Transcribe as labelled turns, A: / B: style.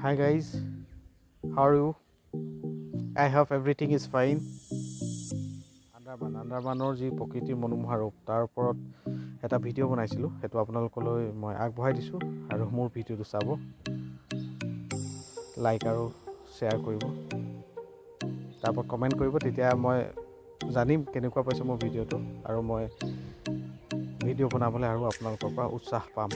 A: Hi guys, how are you? I hope everything is fine. আন্দামানৰ যি প্ৰকৃতিৰ মনোমোহা ৰূপ তাৰ ওপৰত এটা ভিডিঅ' বনাইছিলোঁ, সেইটো আপোনালোকলৈ মই আগবঢ়াই দিছোঁ আৰু মোৰ ভিডিঅ'টো চাব, লাইক আৰু শ্বেয়াৰ কৰিব, তাৰ ওপৰত কমেণ্ট কৰিব, তেতিয়া মই জানিম কেনেকুৱা পাইছে মোৰ ভিডিঅ'টো আৰু মই ভিডিঅ' বনাবলৈ আৰু আপোনালোকৰ পৰা উৎসাহ পাম।